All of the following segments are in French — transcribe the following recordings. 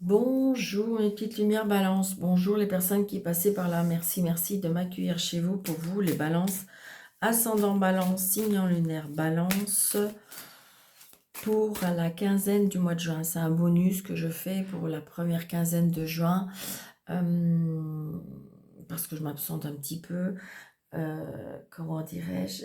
Bonjour mes petites lumières balance, bonjour les personnes qui passaient par là, merci, merci de m'accueillir chez vous pour vous les balances, ascendant balance, signe en lunaire balance, pour la quinzaine du mois de juin. C'est un bonus que je fais pour la première quinzaine de juin, parce que je m'absente un petit peu. Comment dirais-je,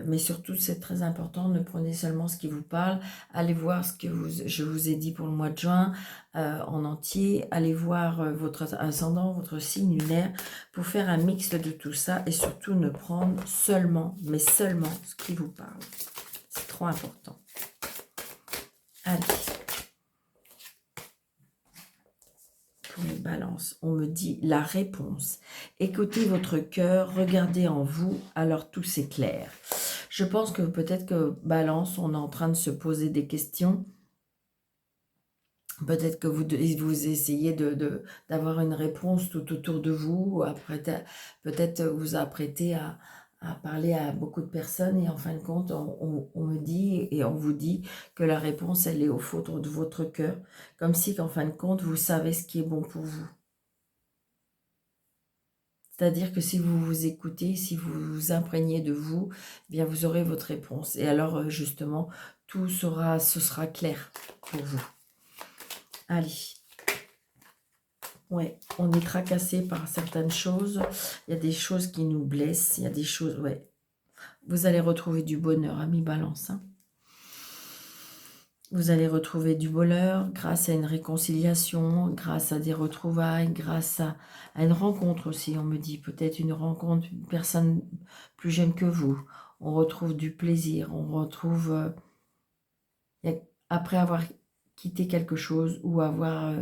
mais surtout c'est très important, ne prenez seulement ce qui vous parle, allez voir ce que je vous ai dit pour le mois de juin en entier, allez voir votre ascendant, votre signe lunaire, pour faire un mix de tout ça, et surtout ne prendre seulement, mais seulement ce qui vous parle, c'est trop important. Allez, pour les balances, on me dit la réponse. Écoutez votre cœur, regardez en vous, alors tout s'éclaire. Je pense que peut-être que balance, on est en train de se poser des questions. Peut-être que vous essayez d'avoir une réponse tout autour de vous. Après, peut-être vous apprêtez à parler à beaucoup de personnes, et en fin de compte, on me dit et on vous dit que la réponse, elle est au fond de votre cœur. Comme si qu'en fin de compte, vous savez ce qui est bon pour vous. C'est-à-dire que si vous vous écoutez, si vous vous imprégnez de vous, eh bien vous aurez votre réponse. Et alors, justement, ce sera clair pour vous. Allez. Ouais, on est tracassé par certaines choses. Il y a des choses qui nous blessent. Il y a des choses, ouais. Vous allez retrouver du bonheur, ami Balance. Hein. Vous allez retrouver du bonheur grâce à une réconciliation, grâce à des retrouvailles, grâce à une rencontre aussi. On me dit peut-être une rencontre, une personne plus jeune que vous. On retrouve du plaisir, on retrouve, après avoir quitté quelque chose ou avoir,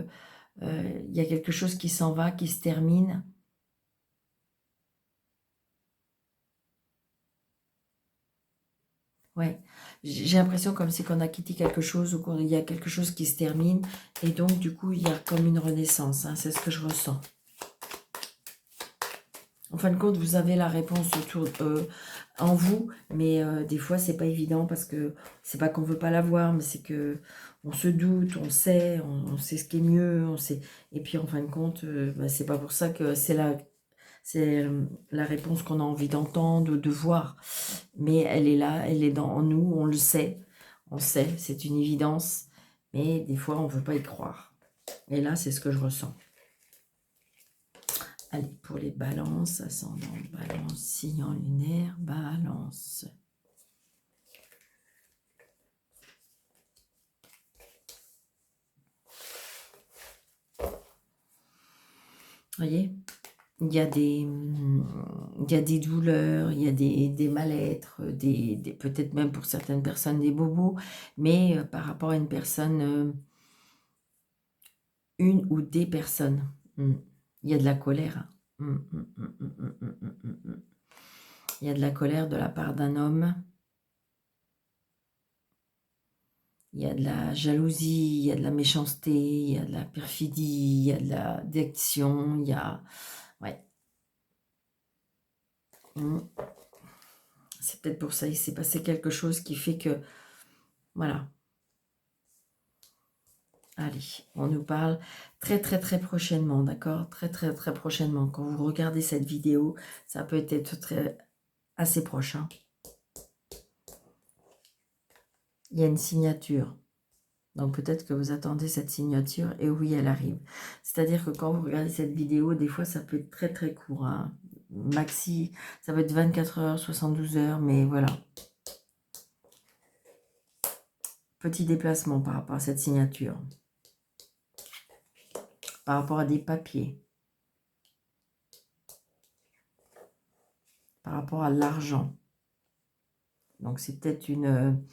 il y a quelque chose qui s'en va, qui se termine. Ouais, j'ai l'impression comme c'est qu'on a quitté quelque chose ou qu'il y a quelque chose qui se termine, et donc du coup il y a comme une renaissance, hein, c'est ce que je ressens. En fin de compte, vous avez la réponse en vous, mais des fois c'est pas évident, parce que c'est pas qu'on veut pas l'avoir, mais c'est que on se doute, on sait ce qui est mieux, on sait, et puis en fin de compte, c'est pas pour ça que c'est la réponse qu'on a envie d'entendre, de voir. Mais elle est là, elle est en nous, on le sait. On sait, c'est une évidence. Mais des fois, on ne veut pas y croire. Et là, c'est ce que je ressens. Allez, pour les balances, ascendant, balance, signe en lunaire, balance. Voyez, il y a des douleurs, il y a des mal-être, peut-être même pour certaines personnes des bobos, mais par rapport à une personne, une ou des personnes, il y a de la colère. Il y a de la colère de la part d'un homme. Il y a de la jalousie, il y a de la méchanceté, il y a de la perfidie, il y a de la déaction, il y a... Ouais. C'est peut-être pour ça, il s'est passé quelque chose qui fait que... Voilà. Allez, on nous parle très très très prochainement, d'accord? Très très très prochainement. Quand vous regardez cette vidéo, ça peut être assez proche. Hein. Il y a une signature. Donc peut-être que vous attendez cette signature, et oui, elle arrive. C'est-à-dire que quand vous regardez cette vidéo, des fois ça peut être très très court. Hein. Maxi, ça peut être 24 heures, 72 heures, mais voilà. Petit déplacement par rapport à cette signature. Par rapport à des papiers. Par rapport à l'argent. Donc c'est peut-être une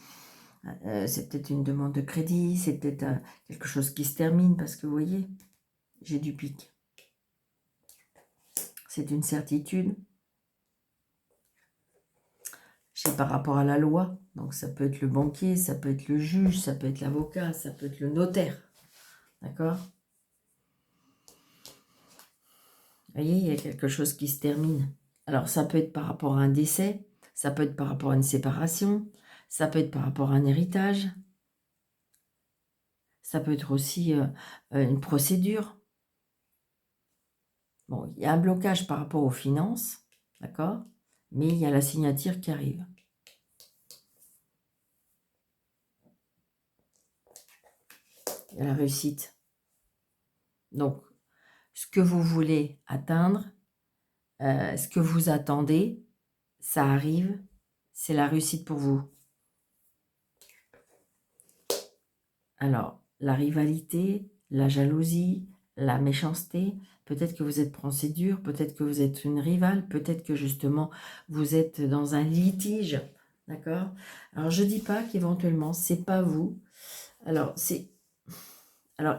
demande de crédit, c'est peut-être quelque chose qui se termine, parce que vous voyez, j'ai du pic. C'est une certitude. C'est par rapport à la loi. Donc ça peut être le banquier, ça peut être le juge, ça peut être l'avocat, ça peut être le notaire. D'accord? Vous voyez, il y a quelque chose qui se termine. Alors ça peut être par rapport à un décès, ça peut être par rapport à une séparation, ça peut être par rapport à un héritage, Ça peut être aussi une procédure. Bon, il y a un blocage par rapport aux finances, d'accord? Mais il y a la signature qui arrive. Il y a la réussite. Donc, ce que vous voulez atteindre, ce que vous attendez, ça arrive, c'est la réussite pour vous. Alors, la rivalité, la jalousie, la méchanceté, peut-être que vous êtes procédure, peut-être que vous êtes une rivale, peut-être que justement vous êtes dans un litige, d'accord? Alors, je dis pas qu'éventuellement, c'est pas vous. Alors,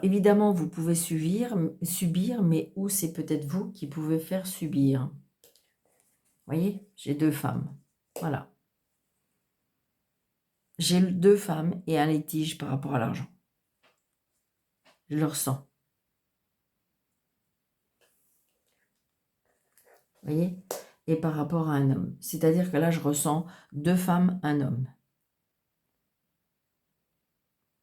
évidemment, vous pouvez subir, mais où c'est peut-être vous qui pouvez faire subir. Vous voyez, j'ai 2 femmes. Voilà. J'ai 2 femmes et un litige par rapport à l'argent. Je le ressens. Vous voyez? Et par rapport à un homme. C'est-à-dire que là, je ressens 2 femmes, un homme.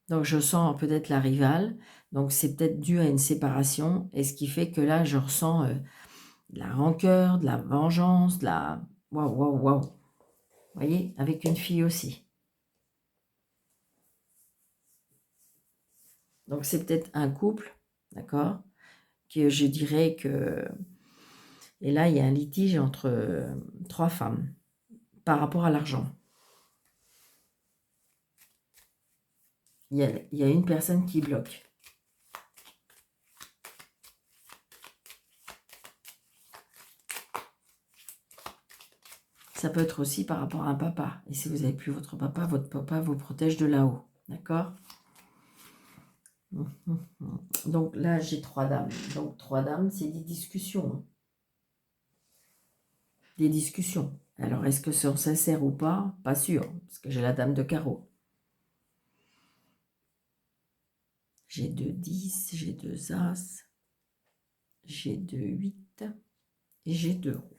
Donc, je sens peut-être la rivale. Donc, c'est peut-être dû à une séparation. Et ce qui fait que là, je ressens de la rancœur, de la vengeance, de la... Waouh, waouh, waouh. Vous voyez? Avec une fille aussi. Donc, c'est peut-être un couple, d'accord? Que je dirais que... Et là, il y a un litige entre 3 femmes par rapport à l'argent. Il y a une personne qui bloque. Ça peut être aussi par rapport à un papa. Et si vous n'avez plus votre papa vous protège de là-haut. D'accord? Donc là, j'ai 3 dames. Donc 3 dames, c'est des discussions. Des discussions. Alors, est-ce que c'est sincère ou pas? Pas sûr, parce que j'ai la dame de carreau. J'ai 2 10, j'ai 2 as, j'ai 2 8 et j'ai 2 roues.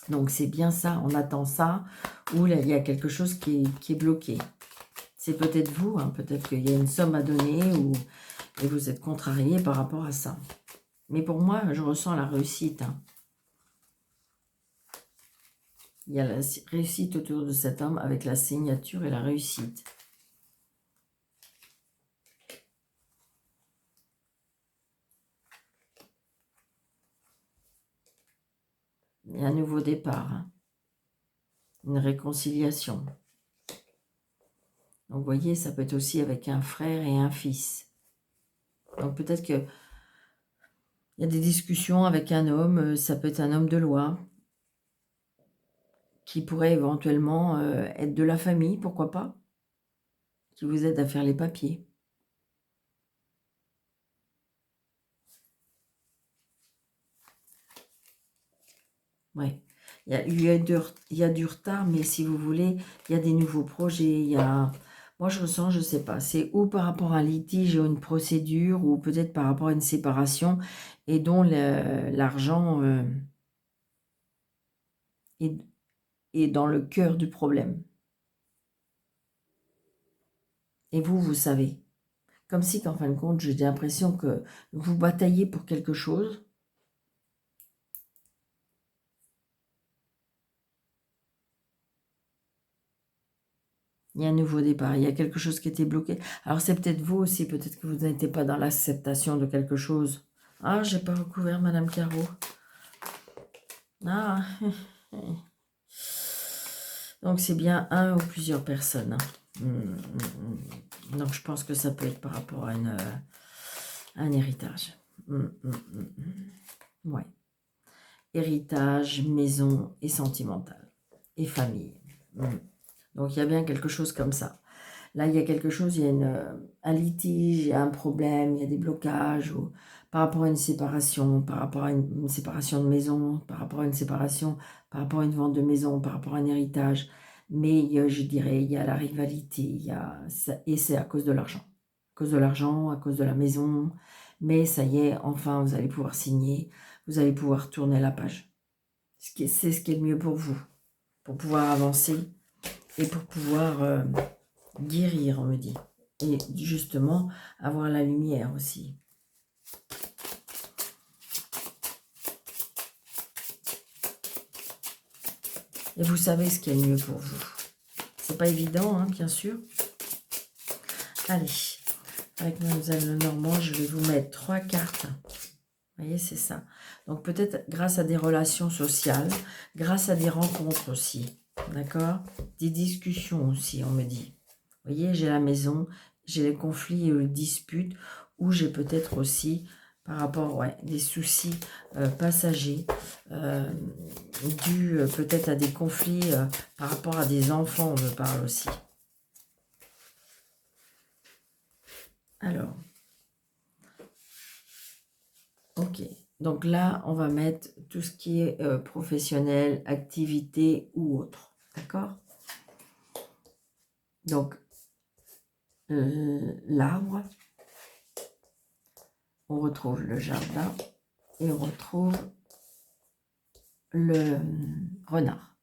Donc c'est bien ça, on attend ça, ou là il y a quelque chose qui est bloqué. C'est peut-être vous, hein, peut-être qu'il y a une somme à donner, et vous êtes contrarié par rapport à ça. Mais pour moi, je ressens la réussite. Hein. Il y a la réussite autour de cet homme avec la signature et la réussite. Il y a un nouveau départ. Hein. Une réconciliation. Donc, vous voyez, ça peut être aussi avec un frère et un fils. Donc, peut-être que il y a des discussions avec un homme. Ça peut être un homme de loi qui pourrait éventuellement être de la famille, pourquoi pas, qui vous aide à faire les papiers. Ouais. Il y a du retard, mais si vous voulez, il y a des nouveaux projets. Moi, je ressens, je ne sais pas, c'est ou par rapport à un litige ou une procédure, ou peut-être par rapport à une séparation, et dont l'argent est dans le cœur du problème. Et vous savez. Comme si, qu'en fin de compte, j'ai l'impression que vous bataillez pour quelque chose. Il y a un nouveau départ, il y a quelque chose qui était bloqué. Alors, c'est peut-être vous aussi, peut-être que vous n'étiez pas dans l'acceptation de quelque chose. Ah, j'ai pas recouvert Madame Caro. Ah, donc c'est bien un ou plusieurs personnes. Donc, je pense que ça peut être par rapport à un héritage. Ouais. Héritage, maison et sentimental. Et famille. Donc, il y a bien quelque chose comme ça. Là, il y a quelque chose, il y a un litige, il y a un problème, il y a des blocages par rapport à une séparation, par rapport à une séparation de maison, par rapport à une séparation, par rapport à une vente de maison, par rapport à un héritage. Mais je dirais, il y a la rivalité, et c'est à cause de l'argent. À cause de l'argent, à cause de la maison. Mais ça y est, enfin, vous allez pouvoir signer, vous allez pouvoir tourner la page. C'est ce qui est le mieux pour vous, pour pouvoir avancer et pour pouvoir guérir, on me dit. Et justement, avoir la lumière aussi. Et vous savez ce qui est le mieux pour vous. C'est pas évident, hein, bien sûr. Allez, avec Mademoiselle Lenormand, je vais vous mettre 3 cartes. Vous voyez, c'est ça. Donc peut-être grâce à des relations sociales, grâce à des rencontres aussi. D'accord? Des discussions aussi, on me dit. Vous voyez, j'ai la maison, j'ai les conflits et les disputes, ou j'ai peut-être aussi, par rapport, ouais, des soucis passagers, dus peut-être à des conflits par rapport à des enfants, on me parle aussi. Alors, ok. Donc là, on va mettre tout ce qui est professionnel, activité ou autre. D'accord? Donc, l'arbre, on retrouve le jardin et on retrouve le renard.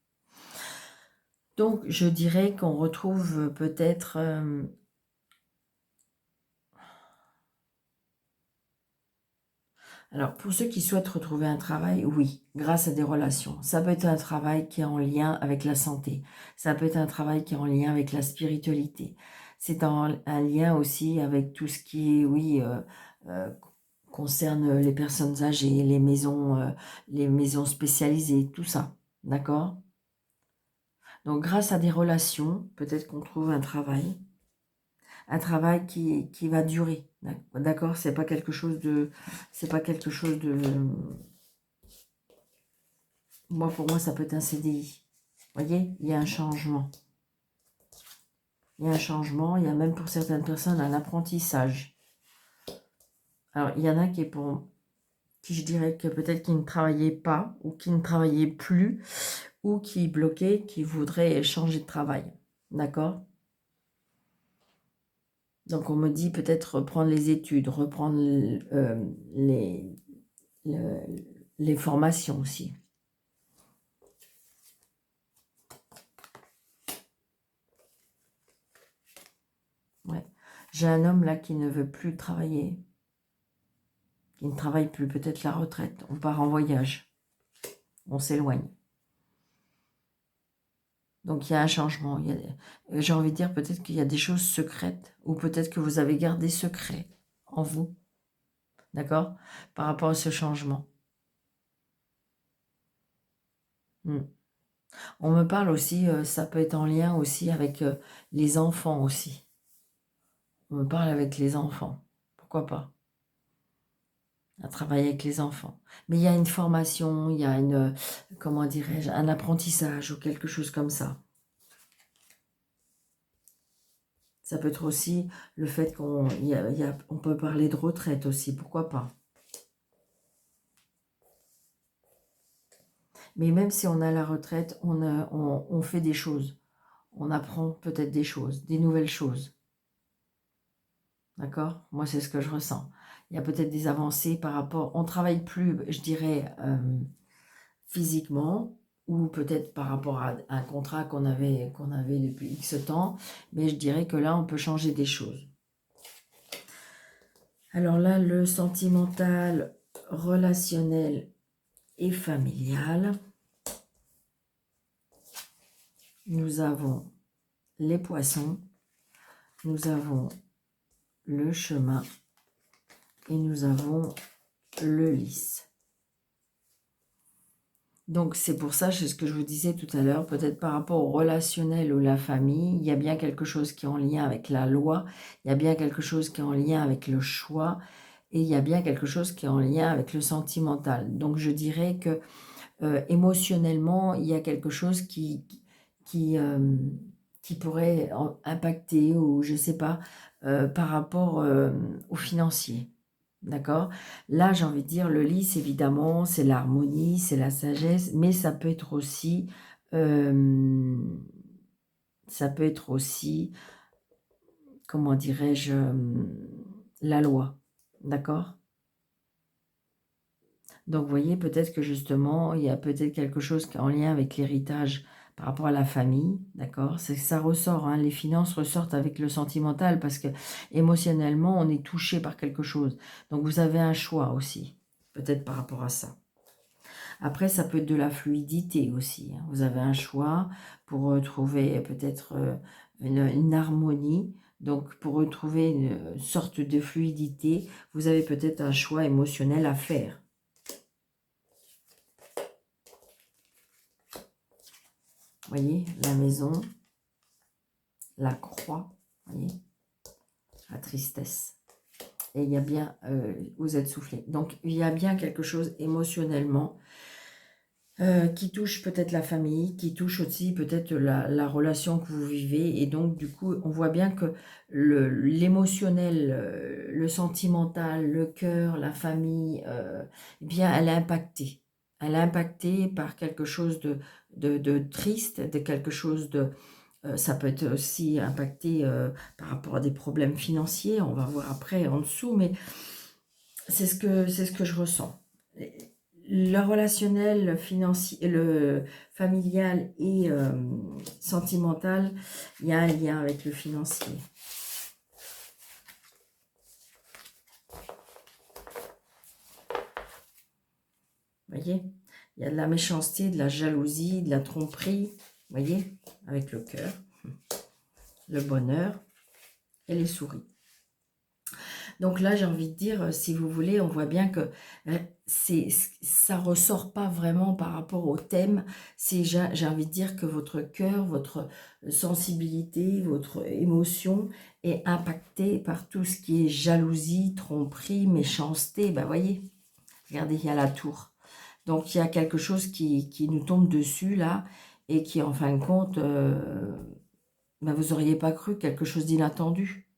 Donc, je dirais qu'on retrouve peut-être... alors, pour ceux qui souhaitent retrouver un travail, oui, grâce à des relations. Ça peut être un travail qui est en lien avec la santé. Ça peut être un travail qui est en lien avec la spiritualité. C'est un lien aussi avec tout ce qui est, oui, concerne les personnes âgées, les maisons spécialisées, tout ça. D'accord? Donc, grâce à des relations, peut-être qu'on trouve un travail qui va durer. D'accord? C'est pas quelque chose de... C'est pas quelque chose de... Pour moi, ça peut être un CDI. Vous voyez? Il y a un changement. Il y a un changement. Il y a même pour certaines personnes un apprentissage. Alors, il y en a qui est pour... qui je dirais que peut-être qui ne travaillaient pas ou qui ne travaillaient plus ou qui bloquaient, qui voudraient changer de travail. D'accord? Donc, on me dit peut-être reprendre les études, reprendre les formations aussi. Ouais. J'ai un homme là qui ne veut plus travailler, qui ne travaille plus, peut-être la retraite. On part en voyage, on s'éloigne. Donc il y a un changement. J'ai envie de dire peut-être qu'il y a des choses secrètes, ou peut-être que vous avez gardé secret en vous, d'accord, par rapport à ce changement. On me parle aussi, ça peut être en lien aussi avec les enfants aussi. On me parle avec les enfants, pourquoi pas, à travailler avec les enfants. Mais il y a une formation, il y a comment dirais-je, un apprentissage ou quelque chose comme ça. Ça peut être aussi le fait qu'on on peut parler de retraite aussi, pourquoi pas. Mais même si on a la retraite, on fait des choses. On apprend peut-être des choses, des nouvelles choses. D'accord? Moi, c'est ce que je ressens. Il y a peut-être des avancées par rapport... On ne travaille plus, je dirais, physiquement, ou peut-être par rapport à un contrat qu'on avait depuis X temps, mais je dirais que là, on peut changer des choses. Alors là, le sentimental, relationnel et familial, nous avons les poissons, nous avons le chemin et nous avons le lys. Donc c'est pour ça, c'est ce que je vous disais tout à l'heure, peut-être par rapport au relationnel ou la famille, il y a bien quelque chose qui est en lien avec la loi, il y a bien quelque chose qui est en lien avec le choix, et il y a bien quelque chose qui est en lien avec le sentimental. Donc je dirais que émotionnellement, il y a quelque chose qui pourrait impacter, ou je ne sais pas, par rapport au financier. D'accord? Là, j'ai envie de dire, le lys, évidemment, c'est l'harmonie, c'est la sagesse, mais ça peut être aussi, comment dirais-je, la loi. D'accord? Donc, vous voyez, peut-être que justement, il y a peut-être quelque chose qui est en lien avec l'héritage par rapport à la famille, d'accord? C'est que ça ressort, hein, les finances ressortent avec le sentimental parce que émotionnellement, on est touché par quelque chose. Donc, vous avez un choix aussi, peut-être par rapport à ça. Après, ça peut être de la fluidité aussi, hein. Vous avez un choix pour retrouver peut-être une harmonie. Donc, pour retrouver une sorte de fluidité, vous avez peut-être un choix émotionnel à faire. Vous voyez, la maison, la croix, vous voyez, la tristesse. Et il y a bien, vous êtes soufflé. Donc, il y a bien quelque chose émotionnellement qui touche peut-être la famille, qui touche aussi peut-être la relation que vous vivez. Et donc, du coup, on voit bien que l'émotionnel, le sentimental, le cœur, la famille, eh bien, elle est impactée. Elle est impactée par quelque chose de triste, de quelque chose de... ça peut être aussi impacté par rapport à des problèmes financiers. On va voir après en dessous, mais c'est ce que je ressens. Le relationnel, le financier, le familial et sentimental, il y a un lien avec le financier. Vous voyez, il y a de la méchanceté, de la jalousie, de la tromperie, vous voyez, avec le cœur, le bonheur et les souris. Donc là, j'ai envie de dire, si vous voulez, on voit bien que ça ressort pas vraiment par rapport au thème. J'ai envie de dire que votre cœur, votre sensibilité, votre émotion est impactée par tout ce qui est jalousie, tromperie, méchanceté. Ben voyez, regardez, il y a la tour. Donc il y a quelque chose qui nous tombe dessus là et qui, en fin de compte, ben, vous n'auriez pas cru quelque chose d'inattendu.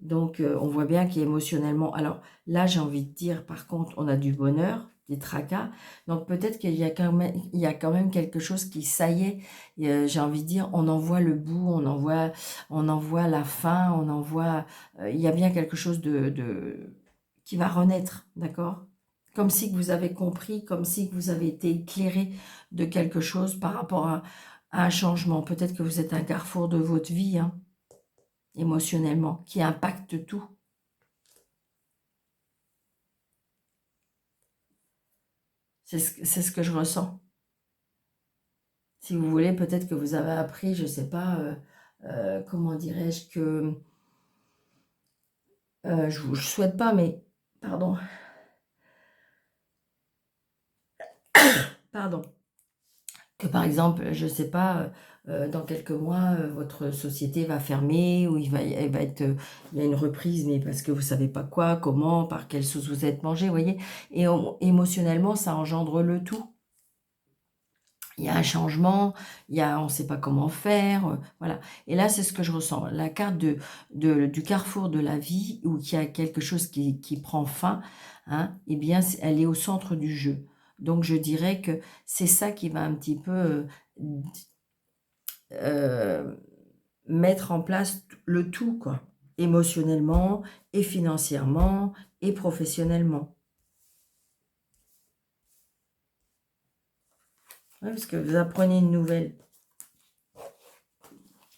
Donc, on voit bien qu'émotionnellement... Alors, là, j'ai envie de dire, par contre, on a du bonheur, des tracas. Donc, peut-être qu'il y a quand même quelque chose qui, ça y est, j'ai envie de dire, on en voit le bout, on en voit la fin, on en voit... il y a bien quelque chose qui va renaître, d'accord? Comme si que vous avez compris, comme si que vous avez été éclairé de quelque chose par rapport à un changement. Peut-être que vous êtes un carrefour de votre vie, hein, émotionnellement, qui impacte tout. C'est ce que je ressens. Si vous voulez, peut-être que vous avez appris, je ne sais pas, comment dirais-je, que... je ne souhaite pas, mais... Pardon. Pardon. Que par exemple, je ne sais pas, dans quelques mois, votre société va fermer, ou elle va être, il y a une reprise, mais parce que vous ne savez pas quoi, comment, par quelle sauce vous êtes mangé, vous voyez. Et émotionnellement, ça engendre le tout. Il y a un changement, on ne sait pas comment faire, voilà. Et là, c'est ce que je ressens. La carte du carrefour de la vie, où il y a quelque chose qui prend fin, hein, eh bien, elle est au centre du jeu. Donc, je dirais que c'est ça qui va un petit peu mettre en place le tout, quoi. Émotionnellement, et financièrement, et professionnellement. Ouais, parce que vous apprenez une nouvelle.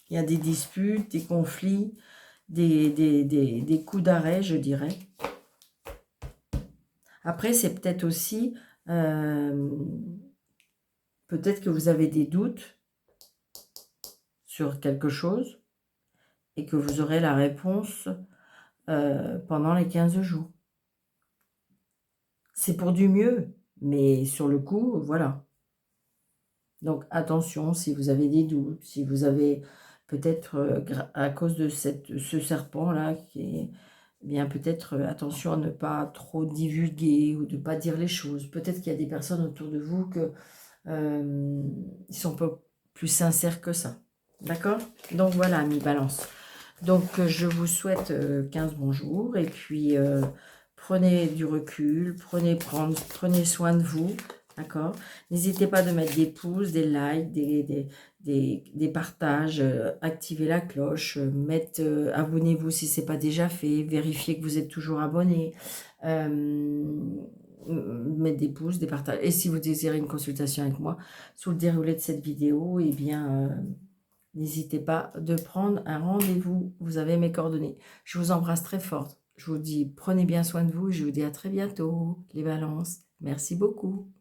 Il y a des disputes, des conflits, des coups d'arrêt, je dirais. Après, c'est peut-être aussi... peut-être que vous avez des doutes sur quelque chose et que vous aurez la réponse pendant les 15 jours. C'est pour du mieux, mais sur le coup, voilà. Donc, attention, si vous avez des doutes, si vous avez peut-être, à cause de ce serpent-là, bien peut-être, attention à ne pas trop divulguer ou de ne pas dire les choses. Peut-être qu'il y a des personnes autour de vous que ils sont pas plus sincères que ça. D'accord? Donc, voilà, mes balances. Donc, je vous souhaite 15 bons jours et puis prenez du recul, prenez soin de vous. D'accord? N'hésitez pas de mettre des pouces, des likes, des partages, activez la cloche, abonnez-vous si ce n'est pas déjà fait, vérifiez que vous êtes toujours abonné. mettre des pouces, des partages. Et si vous désirez une consultation avec moi, sous le déroulé de cette vidéo, eh bien, n'hésitez pas de prendre un rendez-vous. Vous avez mes coordonnées. Je vous embrasse très fort. Je vous dis, prenez bien soin de vous. Je vous dis à très bientôt, les balances. Merci beaucoup.